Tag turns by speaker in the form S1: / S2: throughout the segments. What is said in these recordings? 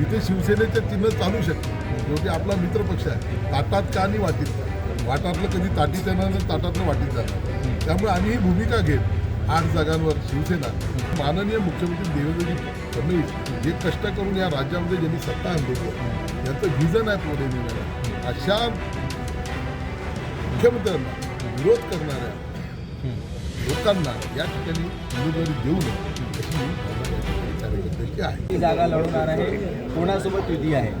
S1: जिथे शिवसेनेचं चिन्ह चालू शकते, शेवटी आपला मित्रपक्ष आहे. ताटात का आणि वाटीत का? वाटातलं कधी ताटीत येणार नाही, ताटातलं वाटीत जाणार. त्यामुळे आम्ही ही भूमिका घेत 8 जागांवर शिवसेना माननीय मुख्यमंत्री देवेंद्रजी फडणवीस जे कष्ट करून या राज्यामध्ये ज्यांनी सत्ता आणलेली आहे, यांचं व्हिजन आहे पुढे नेणारं, अशा मुख्यमंत्र्यांना विरोध करणाऱ्या लोकांना या ठिकाणी उमेदवारी देऊ नये अशी कार्यकर्त्याची आहे.
S2: ही जागा लढवणार आहे, कोणासोबत युती आहे?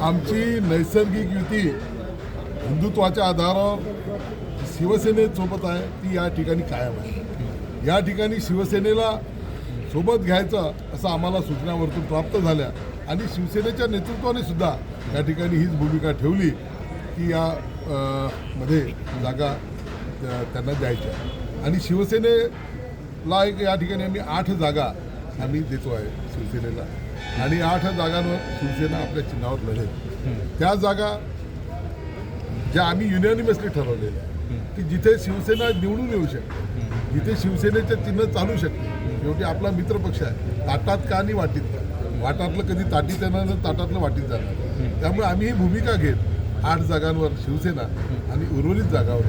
S1: आमची नैसर्गिक युती हिंदुत्वाच्या आधारावर शिवसेनेसोबत आहे, ती या ठिकाणी कायम आहे. या ठिकाणी शिवसेनेला सोबत घ्यायचं असं आम्हाला सूचनावरतून प्राप्त झाल्या आणि शिवसेनेच्या नेतृत्वाने सुद्धा या ठिकाणी हीच भूमिका ठेवली की या मध्ये जागा त्यांना द्यायच्या आणि शिवसेनेला एक या ठिकाणी आम्ही 8 जागा आम्ही देतो आहे शिवसेनेला आणि 8 जागांवर शिवसेना आपल्या चिन्हावर लढेल. त्या जागा ज्या आम्ही युनॅनिमसली ठरवलेल्या आहे की जिथे शिवसेना निवडून येऊ शकते, जिथे शिवसेनेचं चिन्ह चालू शकते, शेवटी आपला मित्रपक्ष आहे. ताटात का आणि वाटीत का? वाटातलं कधी ताटीत येणार नाही, ताटातलं वाटीत जाणार. त्यामुळे आम्ही ही भूमिका घेत 8 जागांवर शिवसेना आणि उर्वरित जागावर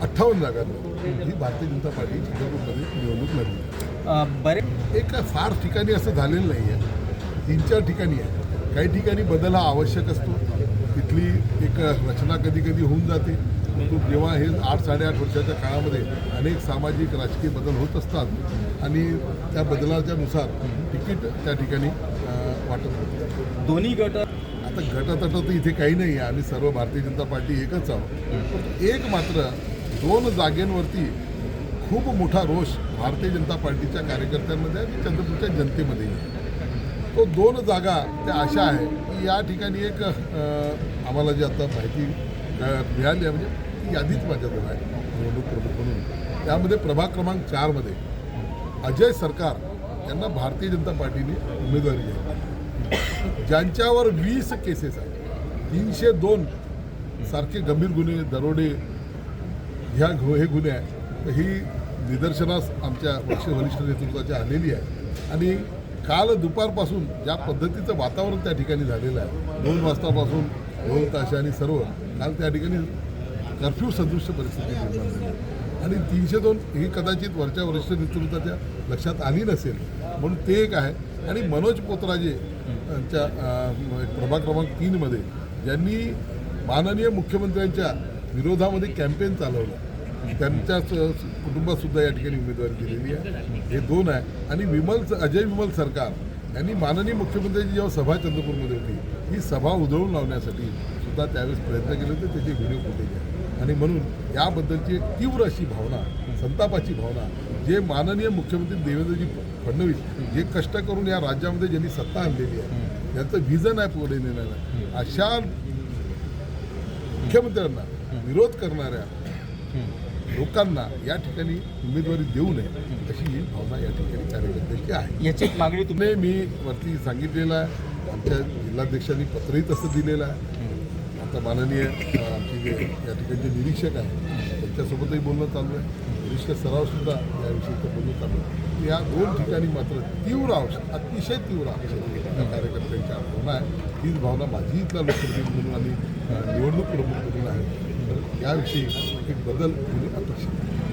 S1: 58 जागांवर ही भारतीय जनता पार्टी चंद्रपूरमध्ये निवडणूक लढली.
S2: बरे
S1: एक फार ठिकाणी असं झालेलं नाही आहे, 3-4 ठिकाणी आहे. काही ठिकाणी बदल हा आवश्यक असतो, तिथली एक रचना कधी कधी होऊन जाते. परंतु जेव्हा हे 8-8.5 वर्षाच्या काळामध्ये अनेक सामाजिक राजकीय बदल होत असतात आणि त्या बदलाच्यानुसार तिकीट त्या ठिकाणी वाटप होतं.
S2: दोन्ही गट
S1: आता गटतट तर इथे काही नाही आहे, आम्ही सर्व भारतीय जनता पार्टी एकच आहोत. एक मात्र 2 जागेंवरती खूप मोठा रोष भारतीय जनता पार्टीच्या कार्यकर्त्यांमध्ये आणि चंद्रपूरच्या जनतेमध्ये. तो 2 जागा त्या अशा आहे की या ठिकाणी एक आम्हाला जी आता माहिती मिळाली आहे, म्हणजे ती यादीच माझ्याजवळ आहे निवडणूक प्रमुख म्हणून. त्यामध्ये प्रभाग क्रमांक 4मध्ये अजय सरकार यांना भारतीय जनता पार्टीने उमेदवारी दिली, ज्यांच्यावर 20 केसेस आहेत. 302 सारखे गंभीर गुन्हे, दरोडे हे गुन्हे आहेत. ही निदर्शनास आमच्या वरिष्ठ नेतृत्वाची आलेली आहे आणि काल दुपारपासून ज्या पद्धतीचं वातावरण त्या ठिकाणी झालेलं आहे, 2 वाजतापासून 2 तास आणि सर्व काल त्या ठिकाणी कर्फ्यू सदृश परिस्थिती निर्माण झाली आणि 302 ही कदाचित वरच्या वरिष्ठ नेतृत्वाच्या लक्षात आली नसेल म्हणून ते एक आहे. आणि मनोज पोतराजे यांच्या प्रभाग क्रमांक 3मध्ये ज्यांनी माननीय मुख्यमंत्र्यांच्या विरोधामध्ये कॅम्पेन चालवलं, त्यांच्या कुटुंबातसुद्धा या ठिकाणी उमेदवारी दिलेली आहे. हे 2 आहे. आणि अजय विमल सरकार यांनी माननीय मुख्यमंत्र्यांची जेव्हा सभा चंद्रपूरमध्ये होती, ही सभा उधळून लावण्यासाठी सुद्धा त्यावेळेस प्रयत्न केले होते, त्याचे व्हिडिओ फुटेज आहे. आणि म्हणून याबद्दलची एक तीव्र अशी भावना, संतापाची भावना, जे माननीय मुख्यमंत्री देवेंद्रजी फडणवीस जे कष्ट करून या राज्यामध्ये ज्यांनी सत्ता आणलेली आहे, यांचं व्हिजन आहे पुढे नेणारं, अशा मुख्यमंत्र्यांना विरोध करणाऱ्या लोकांना या ठिकाणी उमेदवारी देऊ नये अशी ही भावना या ठिकाणी कार्यकर्त्याची आहे.
S2: याची मागणी
S1: तुम्ही मी वरती सांगितलेलं आहे, आमच्या जिल्हाध्यक्षांनी पत्रही तसं दिलेलं आहे. आता माननीय आमचे जे या ठिकाणचे निरीक्षक आहे त्यांच्यासोबतही बोलणं चालू आहे, वरिष्ठ सरावसुद्धा याविषयीचं बोलणं चालू आहे. या 2 ठिकाणी मात्र तीव्र आवश्यक, अतिशय तीव्र आवश्यक या कार्यकर्त्यांच्या भावना आहे. हीच भावना माझी इथला लोकप्रतिनिधी म्हणून आणि निवडणूक प्रमुख म्हणून आहे. तर याविषयी एक बदल होणे अपेक्षित आहे.